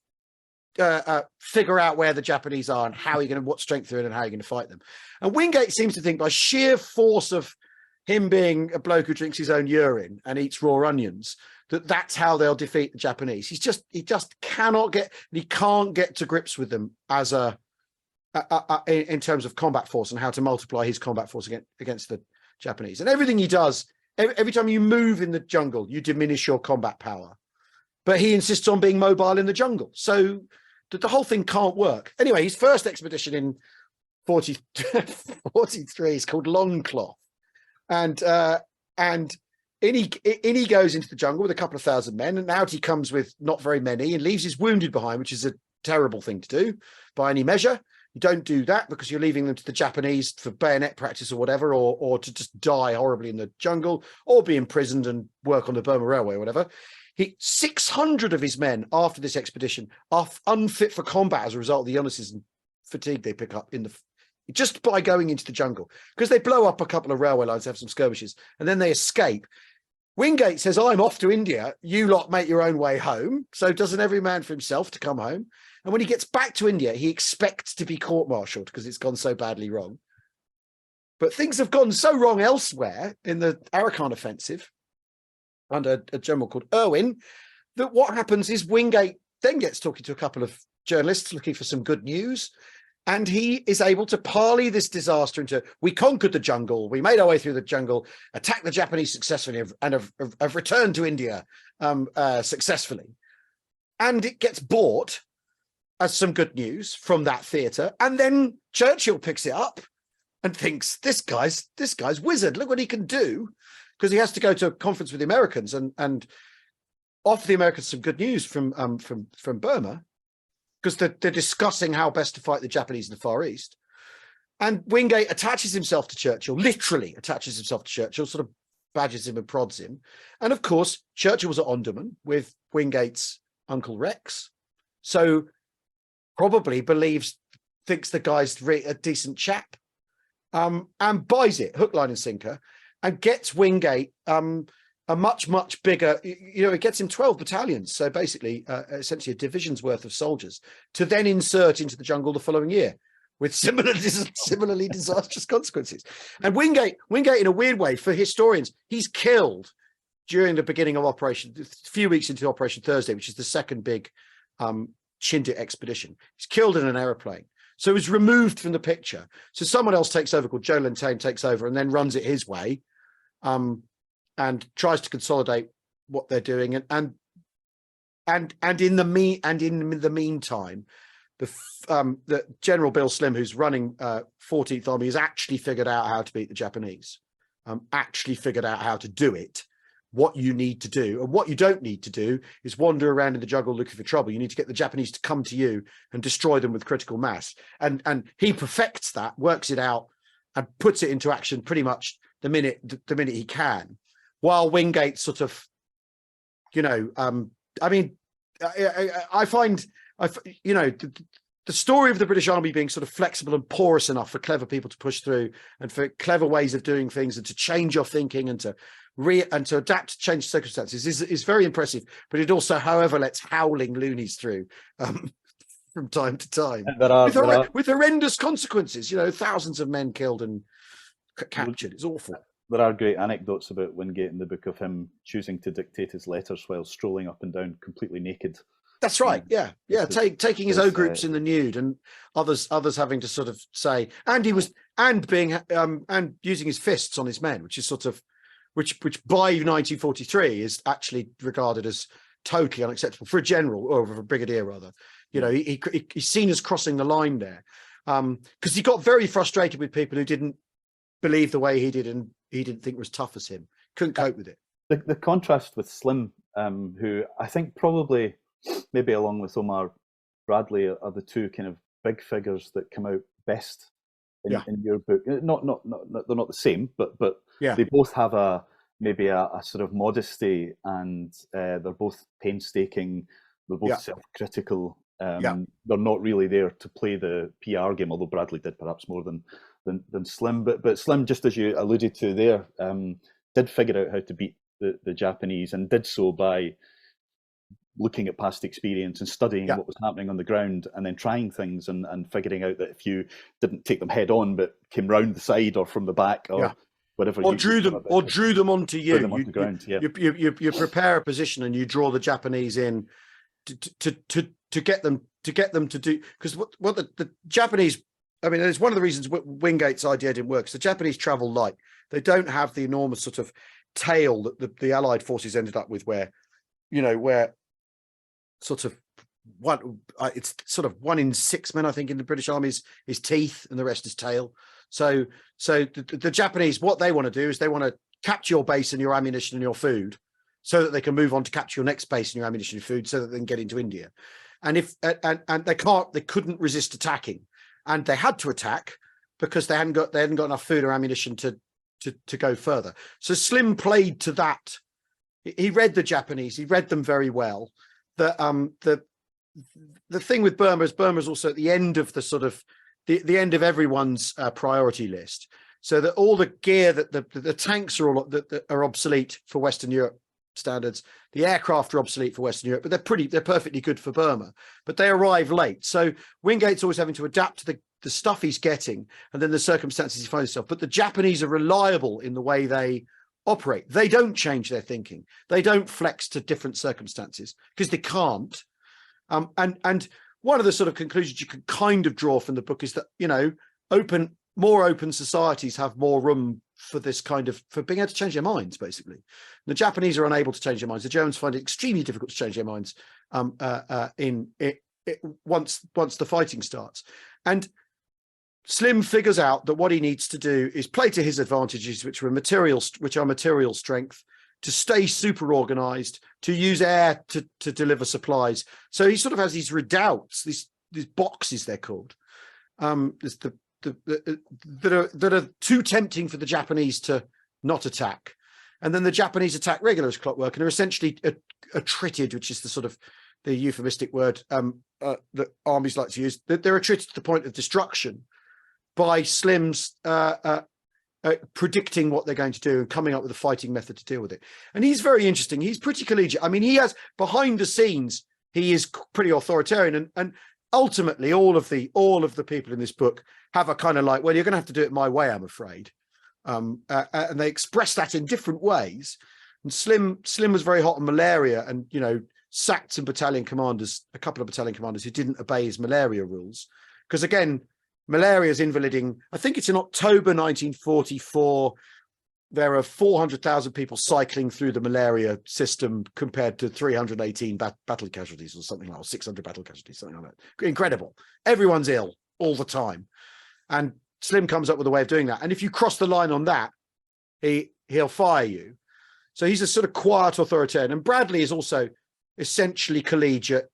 figure out where the Japanese are and how you're going to, what strength they're in and how you're going to fight them. And Wingate seems to think, by sheer force of him being a bloke who drinks his own urine and eats raw onions, that's how they'll defeat the Japanese. He just can't get to grips with them as in terms of combat force and how to multiply his combat force against the Japanese. And everything he does, every time you move in the jungle, you diminish your combat power. But he insists on being mobile in the jungle, so the whole thing can't work. Anyway, his first expedition in 43 is called Longcloth. And in he goes into the jungle with a couple of thousand men, and out he comes with not very many and leaves his wounded behind, which is a terrible thing to do by any measure. You don't do that because you're leaving them to the Japanese for bayonet practice or whatever, or to just die horribly in the jungle or be imprisoned and work on the Burma Railway or whatever. 600 of his men after this expedition are unfit for combat as a result of the illnesses and fatigue they pick up just by going into the jungle, because they blow up a couple of railway lines, have some skirmishes, and then they escape. Wingate says, "I'm off to India. You lot make your own way home." So doesn't every man for himself to come home. And when he gets back to India, he expects to be court-martialed because it's gone so badly wrong. But things have gone so wrong elsewhere in the Arakan offensive under a general called Irwin, that what happens is Wingate then gets talking to a couple of journalists looking for some good news. And he is able to parley this disaster into, we conquered the jungle, we made our way through the jungle, attacked the Japanese successfully, and have returned to India successfully. And it gets bought as some good news from that theatre, and then Churchill picks it up and thinks, this guy's wizard. Look what he can do, because he has to go to a conference with the Americans and offer the Americans some good news from Burma, because they're discussing how best to fight the Japanese in the Far East. And Wingate attaches himself to Churchill, literally attaches himself to Churchill, sort of badges him and prods him. And of course, Churchill was at Omdurman with Wingate's Uncle Rex, so probably thinks the guy's a decent chap, and buys it hook, line and sinker, and gets Wingate a much bigger, it gets him 12 battalions, so basically essentially a division's worth of soldiers, to then insert into the jungle the following year with similarly disastrous consequences. And Wingate, in a weird way, for historians, he's killed during the beginning of Operation, a few weeks into Operation Thursday, which is the second big Chindit expedition. He's killed in an aeroplane. So he was removed from the picture. So someone else takes over, called Joe Lentaigne, takes over and then runs it his way, and tries to consolidate what they're doing. And in the meantime, the General Bill Slim, who's running 14th Army, has actually figured out how to beat the Japanese, actually figured out how to do it, what you need to do. And what you don't need to do is wander around in the jungle looking for trouble. You need to get the Japanese to come to you and destroy them with critical mass. And he perfects that, works it out, and puts it into action pretty much the minute he can, while Wingate sort of, I find the story of the British Army being sort of flexible and porous enough for clever people to push through, and for clever ways of doing things, and to change your thinking, and to adapt to change circumstances is very impressive. But it also, however, lets howling loonies through from time to time, with horrendous consequences. Thousands of men killed and captured. It's awful. There are great anecdotes about Wingate in the book, of him choosing to dictate his letters while strolling up and down completely naked. That's right. Yeah. Taking his O groups in the nude, and others having to sort of say, and using his fists on his men, which is sort of, which by 1943 is actually regarded as totally unacceptable for a general, or for a brigadier rather. He's seen as crossing the line there, because he got very frustrated with people who didn't believe the way he did, and he didn't think were as tough as him. Couldn't cope with it. The contrast with Slim, who I think probably, maybe along with Omar Bradley, are the two kind of big figures that come out best in your book. Not they're not the same, but they both have maybe a sort of modesty, and they're both painstaking. They're both self-critical. They're not really there to play the PR game, although Bradley did perhaps more than Slim. But Slim, just as you alluded to there, did figure out how to beat the Japanese, and did so by looking at past experience and studying what was happening on the ground, and then trying things and figuring out that if you didn't take them head on, but came round the side or from the back or whatever, or drew them onto you. Onto ground, you prepare a position and you draw the Japanese in to get them to do, because what the Japanese, it's one of the reasons Wingate's idea didn't work. So the Japanese travel light. They don't have the enormous sort of tail that the Allied forces ended up with, where sort of it's sort of 1 in 6 men, I think, in the British Army is teeth, and the rest is tail. So the Japanese, what they want to do is they want to capture your base and your ammunition and your food, so that they can move on to capture your next base and your ammunition and food, so that they can get into India. And they couldn't resist attacking, and they had to attack because they hadn't got enough food or ammunition to go further. So Slim played to that. He read the Japanese. He read them very well. The thing with Burma is also at the end of the sort of the end of everyone's priority list, so that all the gear that the tanks are all that are obsolete for Western Europe standards, the aircraft are obsolete for Western Europe, but they're perfectly good for Burma, but they arrive late. So Wingate's always having to adapt to the stuff he's getting, and then the circumstances he finds himself. But the Japanese are reliable in the way they operate. They don't change their thinking. They don't flex to different circumstances, because they can't. And one of the sort of conclusions you can kind of draw from the book is that, more open societies have more room for this kind of, for being able to change their minds, basically. The Japanese are unable to change their minds. The Germans find it extremely difficult to change their minds once the fighting starts. And Slim figures out that what he needs to do is play to his advantages, which are material strength, to stay super organized, to use air to deliver supplies. So he sort of has these redoubts, these boxes they're called, that are too tempting for the Japanese to not attack. And then the Japanese attack regular as clockwork and are essentially attrited, which is the sort of the euphemistic word that armies like to use. They're attrited to the point of destruction by Slim's predicting what they're going to do and coming up with a fighting method to deal with it. And he's very interesting. He's pretty collegiate. I mean, he has behind the scenes, he is pretty authoritarian, and ultimately all of the people in this book have a kind of like, well, you're going to have to do it my way, I'm afraid. And they express that in different ways. And Slim was very hot on malaria, and sacked some battalion commanders, a couple of battalion commanders who didn't obey his malaria rules, because again, malaria is invaliding. I think it's in October 1944. There are 400,000 people cycling through the malaria system compared to 318 battle casualties or something like that, or 600 battle casualties, something like that. Incredible. Everyone's ill all the time. And Slim comes up with a way of doing that. And if you cross the line on that, he'll fire you. So he's a sort of quiet authoritarian. And Bradley is also essentially collegiate.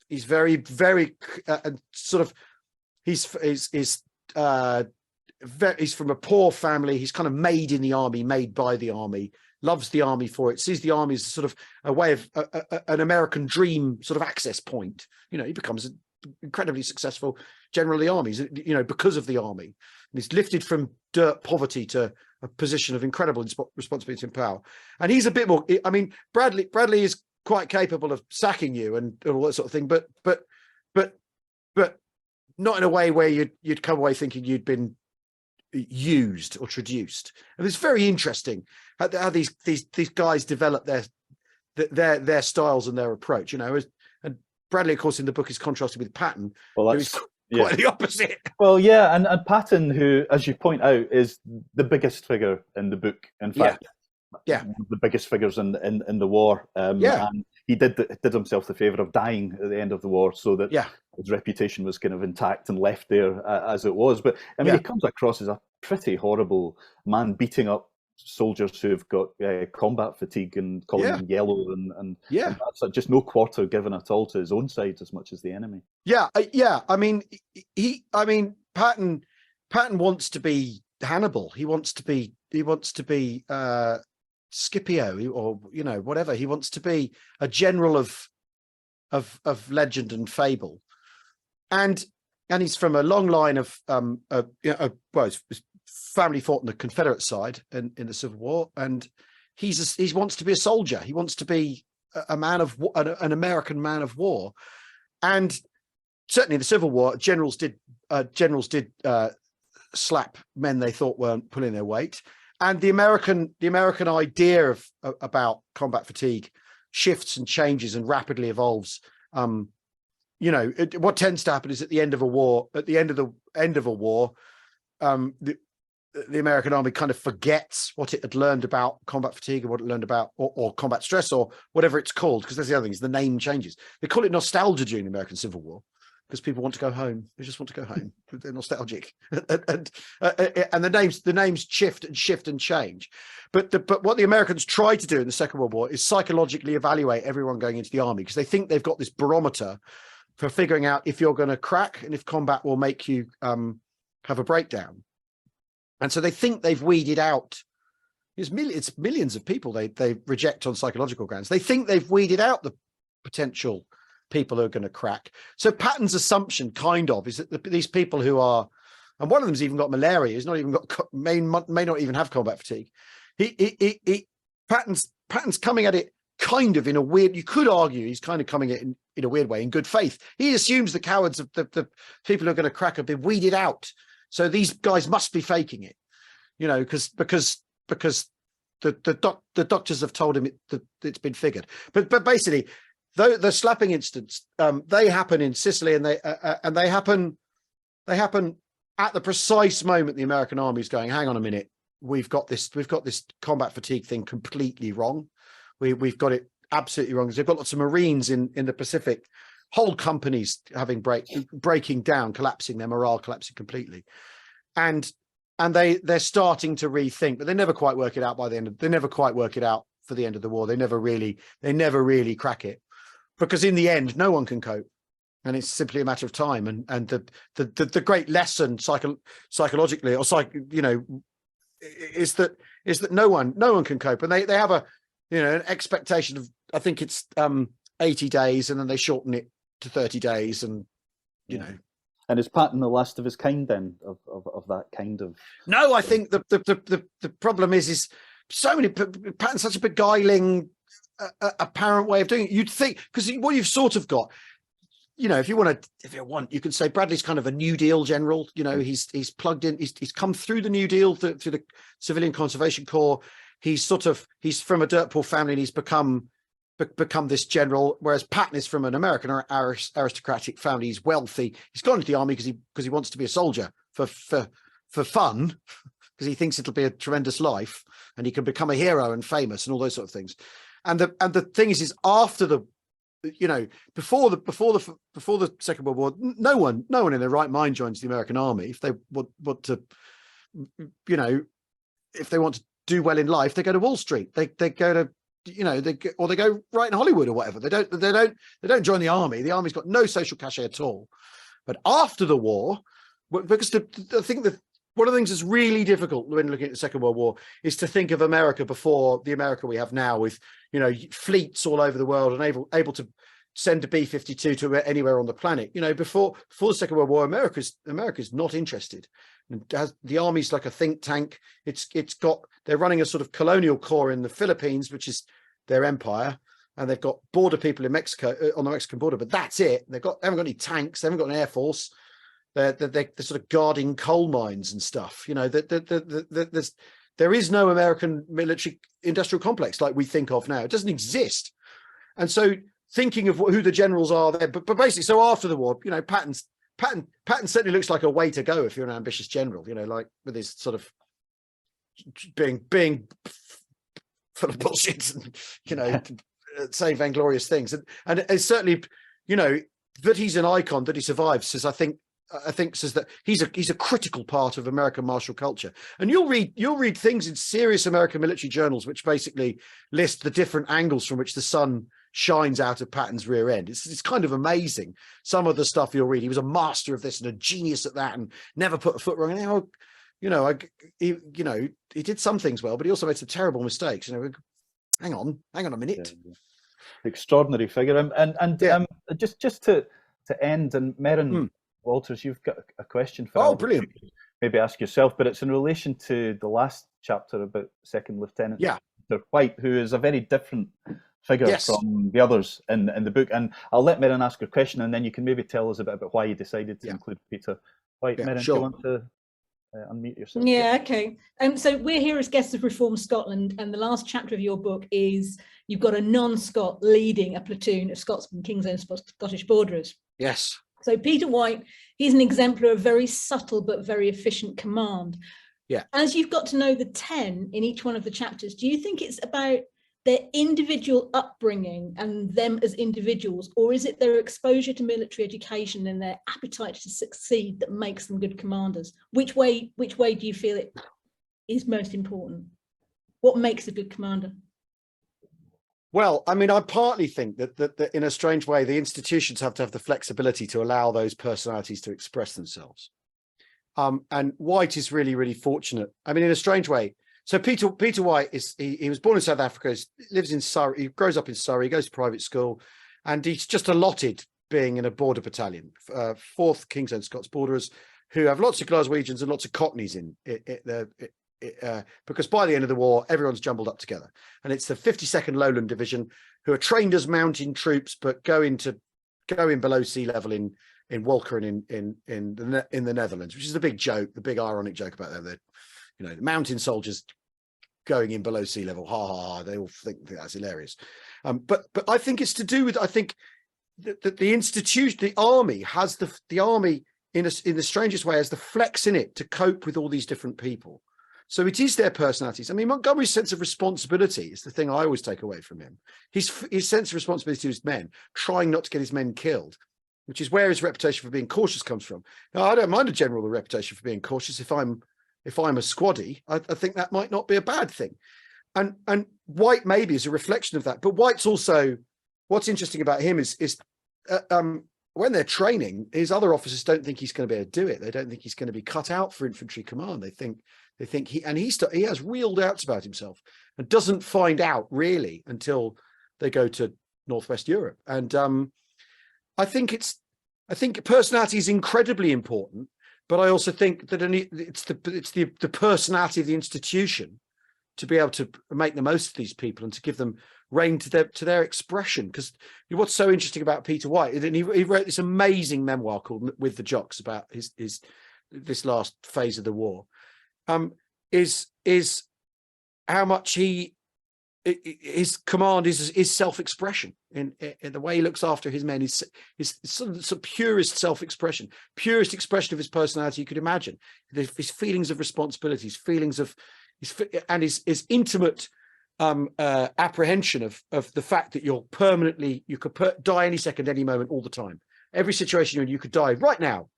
He's very, very sort of, he's from a poor family. He's kind of made in the army, made by the army, loves the army for it, sees the army as sort of a way of an American dream sort of access point. He becomes an incredibly successful general of the armies, because of the army. And he's lifted from dirt poverty to a position of incredible responsibility and power. And he's a bit more, I mean, Bradley is quite capable of sacking you and all that sort of thing, but not in a way where you'd come away thinking you'd been used or traduced. And it's very interesting how these guys develop their styles and their approach. And Bradley, of course, in the book is contrasted with Patton, who is quite the opposite. Well, yeah, and Patton, who, as you point out, is the biggest figure in the book. In fact, one of the biggest figures in the war. And he did himself the favour of dying at the end of the war, so that his reputation was kind of intact and left there as it was. But I mean, he comes across as a pretty horrible man, beating up soldiers who have got combat fatigue and calling them yellow, and that's just no quarter given at all to his own side as much as the enemy. I mean, Patton wants to be Hannibal. He wants to be Scipio, or whatever. He wants to be a general of legend and fable, and he's from a long line of his family fought on the Confederate side in the Civil War, and he wants to be a soldier. He wants to be a man of an American man of war. And certainly in the Civil War, generals did slap men they thought weren't pulling their weight. And the American idea about combat fatigue shifts and changes and rapidly evolves. What tends to happen is at the end of a war, the American army kind of forgets what it had learned about combat fatigue and what it learned about or combat stress or whatever it's called, because that's the other thing, is the name changes. They call it nostalgia during the American Civil War because people want to go home. They just want to go home. They're nostalgic, and the names shift and change. But what the Americans tried to do in the Second World War is psychologically evaluate everyone going into the army, because they think they've got this barometer for figuring out if you're going to crack and if combat will make you have a breakdown. And so they think they've weeded out. It's millions of people they reject on psychological grounds. They think they've weeded out the potential people who are going to crack. So Patton's assumption kind of is that these people who are, and one of them's even got malaria, he's not even got, may not even have combat fatigue. Patton's coming at it kind of in a weird, you could argue he's kind of coming at it in a weird way, in good faith. He assumes the cowards of the people who are going to crack have been weeded out. So these guys must be faking it, because the doctors have told him that it's been figured. But basically, the slapping incidents, they happen in Sicily, and they happen at the precise moment the American army is going, hang on a minute, we've got this combat fatigue thing completely wrong. We've got it absolutely wrong. They've got lots of Marines in the Pacific whole companies having breaking down, collapsing, their morale collapsing completely, and they're starting to rethink, but they never quite work it out by the end. They never quite work it out for the end of the war. They never really crack it, because in the end, no one can cope. And it's simply a matter of time. And the great lesson psychologically, or is that no one can cope. And they have an expectation of, I think it's 80 days, and then they shorten it to 30 days, and you know. And is Patton the last of his kind then, of that kind of? No, I think the problem is so many, Patton's such a beguiling, apparent way of doing it. You'd think, because what you've sort of got, if you want, you can say Bradley's kind of a New Deal general. He's plugged in. He's come through the New Deal through the Civilian Conservation Corps. He's from a dirt poor family, and he's become this general. Whereas Patton is from an American aristocratic family. He's wealthy. He's gone into the army because he wants to be a soldier for fun, because he thinks it'll be a tremendous life, and he can become a hero and famous and all those sort of things. And the thing is after the, before the Second World War, no one in their right mind joins the American army. If they want to, if they want to do well in life, they go to Wall Street. They go to, they go right in Hollywood or whatever. They don't join the army. The army's got no social cachet at all. But after the war, because I think that one of the things that's really difficult when looking at the Second World War is to think of America before the America we have now, with fleets all over the world and able to send a B-52 to anywhere on the planet. Before the Second World War, America's not interested. And the army's like a think tank. They're running a sort of colonial corps in the Philippines, which is their empire, and they've got border people in Mexico, on the Mexican border, but that's it. They haven't got any tanks. They haven't got an air force. They're sort of guarding coal mines and stuff. There is no American military industrial complex like we think of now. It doesn't exist. And so thinking of who the generals are there, but basically, so after the war, Patton certainly looks like a way to go if you're an ambitious general, like with his sort of being full of bullshit and, saying vainglorious things. And it's certainly, that he's an icon, that he survives, says, I think says that he's a critical part of American martial culture. And you'll read things in serious American military journals which basically list the different angles from which the sun shines out of Patton's rear end. It's kind of amazing, some of the stuff you'll read. He was a master of this and a genius at that, and never put a foot wrong. And he did some things well, but he also made some terrible mistakes. Hang on a minute. Yeah. Extraordinary figure. And just to end, and Merrin Walters, you've got a question for Oh, brilliant. Maybe ask yourself, but it's in relation to the last chapter about Second Lieutenant Peter White, who is a very different figure from the others in the book. And I'll let Merrin ask her question, and then you can maybe tell us a bit about why you decided to include Peter White. Merrin, do you want to unmute yourself? Yeah, okay. So we're here as guests of Reform Scotland, and the last chapter of your book is you've got a non-Scot leading a platoon of Scotsmen, King's Own Scottish Borderers. Yes. So Peter White, he's an exemplar of very subtle but very efficient command. Yeah. As you've got to know the 10 in each one of the chapters, do you think it's about their individual upbringing and them as individuals, or is it their exposure to military education and their appetite to succeed that makes them good commanders? Which way do you feel it is most important? What makes a good commander? Well, I mean, I partly think that in a strange way, the institutions have to have the flexibility to allow those personalities to express themselves. And White is really, really fortunate. I mean, in a strange way. So Peter White he was born in South Africa, lives in Surrey, he grows up in Surrey, goes to private school, and he's just allotted being in a border battalion, 4th King's Own Scots Borderers, who have lots of Glaswegians and lots of Cockneys because by the end of the war, everyone's jumbled up together. And it's the 52nd Lowland Division, who are trained as mountain troops, but go in below sea level in Walcheren in the Netherlands, which is the big joke, the big ironic joke about them. That the mountain soldiers going in below sea level, ha ha ha. They all think that's hilarious. But I think it's to do with, I think that the institution, the army has the army in the strangest way has the flex in it to cope with all these different people. So it is their personalities. I mean, Montgomery's sense of responsibility is the thing I always take away from him. His sense of responsibility to his men, trying not to get his men killed, which is where his reputation for being cautious comes from. Now, I don't mind a general the reputation for being cautious. If I'm a squaddy, I think that might not be a bad thing. And White maybe is a reflection of that. But White's also, what's interesting about him is when they're training, his other officers don't think he's going to be able to do it. They don't think he's going to be cut out for infantry command. They think he has real doubts about himself and doesn't find out really until they go to Northwest Europe. And I think personality is incredibly important, but I also think that it's the personality of the institution to be able to make the most of these people and to give them rein to their expression. Because what's so interesting about Peter White, and he wrote this amazing memoir called With the Jocks about this last phase of the war, is how much his command is self-expression in the way he looks after his men is sort of purest self-expression, purest expression of his personality you could imagine. His feelings of responsibility, his feelings of his intimate apprehension of the fact that you could die any second, any moment, all the time. Every situation you could die right now,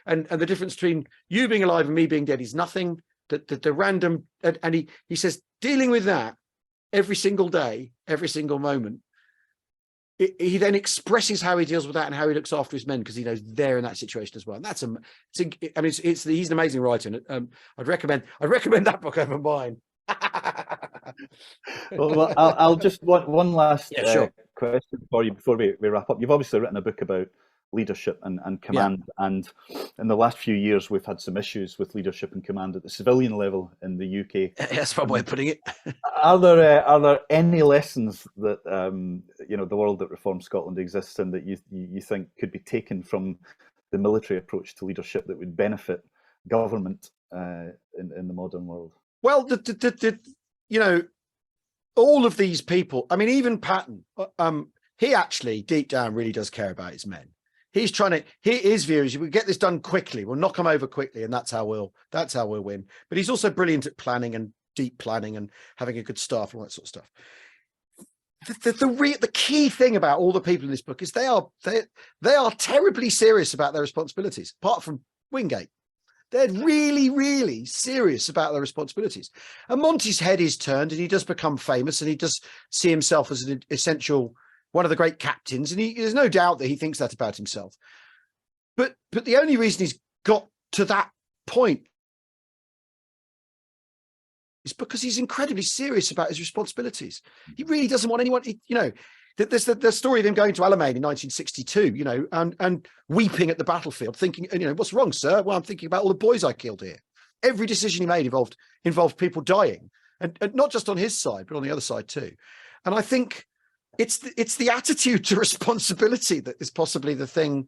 and the difference between you being alive and me being dead is nothing. The random, and he says dealing with that every single day, every single moment. He then expresses how he deals with that and how he looks after his men because he knows they're in that situation as well. And he's an amazing writer. And I'd recommend that book over mine. Well, I'll just one last sure. question for you before we wrap up. You've obviously written a book about leadership and command, and in the last few years we've had some issues with leadership and command at the civilian level in the UK. That's one way of putting it. Are there any lessons that the world that Reform Scotland exists in that you think could be taken from the military approach to leadership that would benefit government in the modern world? Well, all of these people. I mean, even Patton. He actually deep down really does care about his men. He's trying to. His view is we get this done quickly. We'll knock them over quickly, and that's how we'll win. But he's also brilliant at planning and deep planning and having a good staff and all that sort of stuff. The key thing about all the people in this book is they are terribly serious about their responsibilities. Apart from Wingate, they're really, really serious about their responsibilities. And Monty's head is turned, and he does become famous, and he does see himself as an essential. One of the great captains, and there's no doubt that he thinks that about himself. But the only reason he's got to that point is because he's incredibly serious about his responsibilities. He really doesn't want anyone, there's the story of him going to Alamein in 1962, and weeping at the battlefield, thinking, what's wrong, sir? Well, I'm thinking about all the boys I killed here. Every decision he made involved people dying, and not just on his side, but on the other side too. And I think it's the attitude to responsibility that is possibly the thing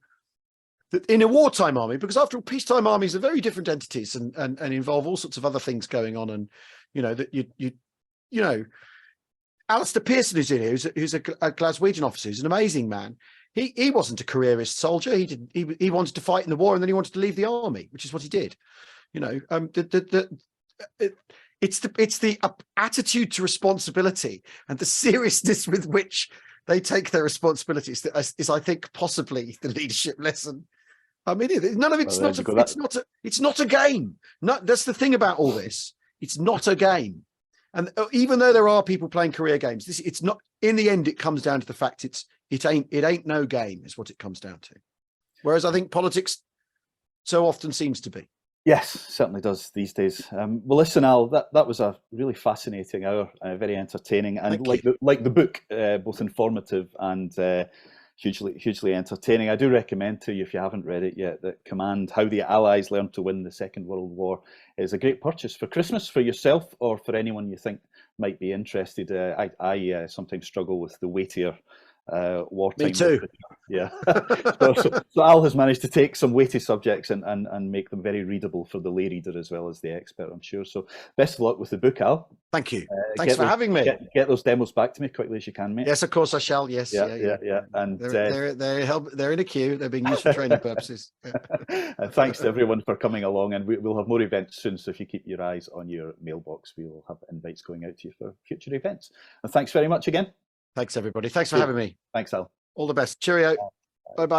that in a wartime army, because after all, peacetime armies are very different entities and involve all sorts of other things going on. And, Alistair Pearson is in here, who's a Glaswegian officer, who's an amazing man. He wasn't a careerist soldier. He wanted to fight in the war, and then he wanted to leave the army, which is what he did. It's the attitude to responsibility and the seriousness with which they take their responsibilities that is, I think, possibly the leadership lesson. I mean, none of it's it's not a game. That's the thing about all this. It's not a game. And even though there are people playing career games, it's not. In the end, it comes down to the fact it ain't no game is what it comes down to. Whereas I think politics so often seems to be. Yes, certainly does these days. Well, listen, Al, that was a really fascinating hour, very entertaining, and like the book, both informative and hugely entertaining. I do recommend to you, if you haven't read it yet, that Command: How the Allies Learned to Win the Second World War is a great purchase for Christmas for yourself or for anyone you think might be interested. I sometimes struggle with the weightier wartime. Me too. Yeah. So Al has managed to take some weighty subjects and make them very readable for the lay reader as well as the expert, I'm sure. So best of luck with the book, Al. Thank you. Thanks for having me. Get those demos back to me quickly as you can, mate. Yes, of course I shall. Yes. Yeah. And they're in a queue. They're being used for training purposes. and thanks to everyone for coming along. And we'll have more events soon. So if you keep your eyes on your mailbox, we will have invites going out to you for future events. And thanks very much again. Thanks, everybody. Thanks for having me. Thanks, Al. All the best. Cheerio. Bye-bye.